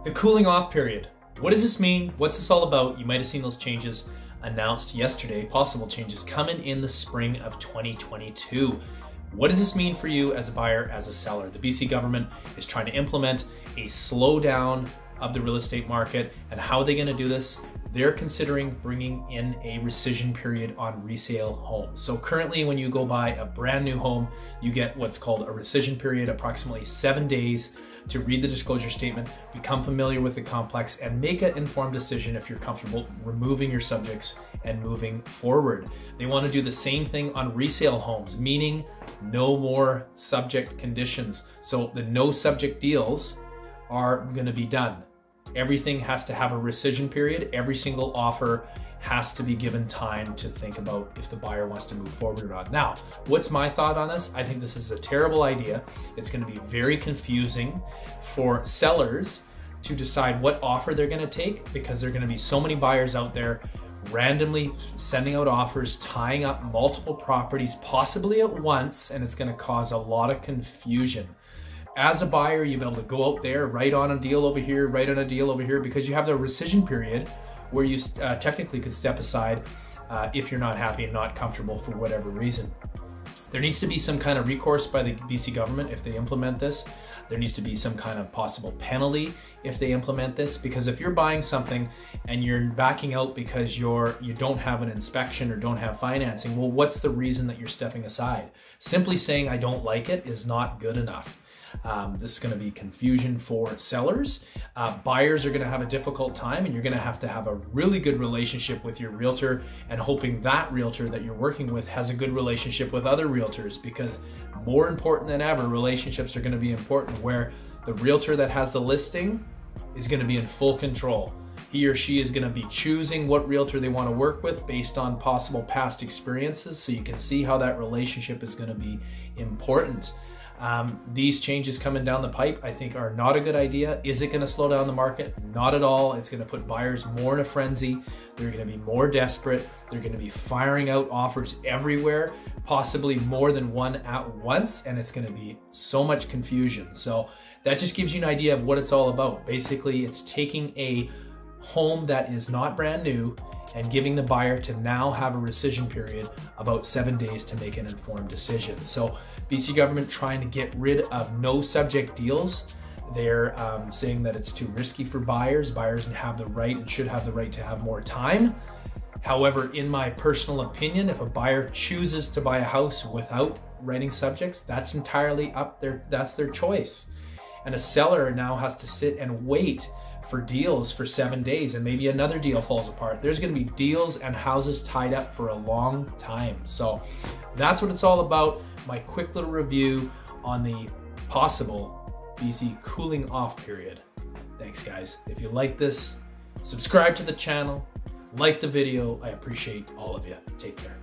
The cooling off period. What does this mean? What's this all about? You might have seen those changes announced yesterday, possible changes coming in the spring of 2022. What does this mean for you as a buyer, as a seller? The BC government is trying to implement a slowdown of the real estate market. And how are they going to do this? They're considering bringing in a rescission period on resale homes. So currently when you go buy a brand new home, you get what's called a rescission period, approximately 7 days to read the disclosure statement, become familiar with the complex, and make an informed decision if you're comfortable removing your subjects and moving forward. They want to do the same thing on resale homes, meaning no more subject conditions. So the no subject deals are going to be done. Everything has to have a rescission period. Every single offer has to be given time to think about if the buyer wants to move forward or not. Now, what's my thought on this? I think this is a terrible idea. It's going to be very confusing for sellers to decide what offer they're going to take, because there are going to be so many buyers out there randomly sending out offers, tying up multiple properties, possibly at once, and it's going to cause a lot of confusion. As a buyer, you'll be able to go out there, write on a deal over here, write on a deal over here, because you have the rescission period where you technically could step aside if you're not happy and not comfortable for whatever reason. There needs to be some kind of recourse by the BC government if they implement this. There needs to be some kind of possible penalty if they implement this, because if you're buying something and you're backing out because you don't have an inspection or don't have financing, well, what's the reason that you're stepping aside? Simply saying I don't like it is not good enough. This is going to be confusion for sellers. Buyers are going to have a difficult time, and you're going to have a really good relationship with your realtor, and hoping that realtor that you're working with has a good relationship with other realtors, because more important than ever, relationships are going to be important, where the realtor that has the listing is going to be in full control. He or she is going to be choosing what realtor they want to work with based on possible past experiences, so you can see how that relationship is going to be important. These changes coming down the pipe, I think, are not a good idea. Is it going to slow down the market? Not at all. It's going to put buyers more in a frenzy. They're going to be more desperate. They're going to be firing out offers everywhere, possibly more than one at once, and it's going to be so much confusion. So that just gives you an idea of what it's all about. Basically, it's taking a home that is not brand new and giving the buyer to now have a rescission period about 7 days to make an informed decision. So BC government trying to get rid of no subject deals. They're saying that it's too risky for buyers. Buyers have the right and should have the right to have more time. However, in my personal opinion, if a buyer chooses to buy a house without writing subjects, that's entirely up there. That's their choice. And a seller now has to sit and wait for deals for 7 days, and maybe another deal falls apart. There's going to be deals and houses tied up for a long time. So that's what it's all about. My quick little review on the possible BC cooling off period. Thanks, guys. If you like this, subscribe to the channel, like the video. I appreciate all of you. Take care.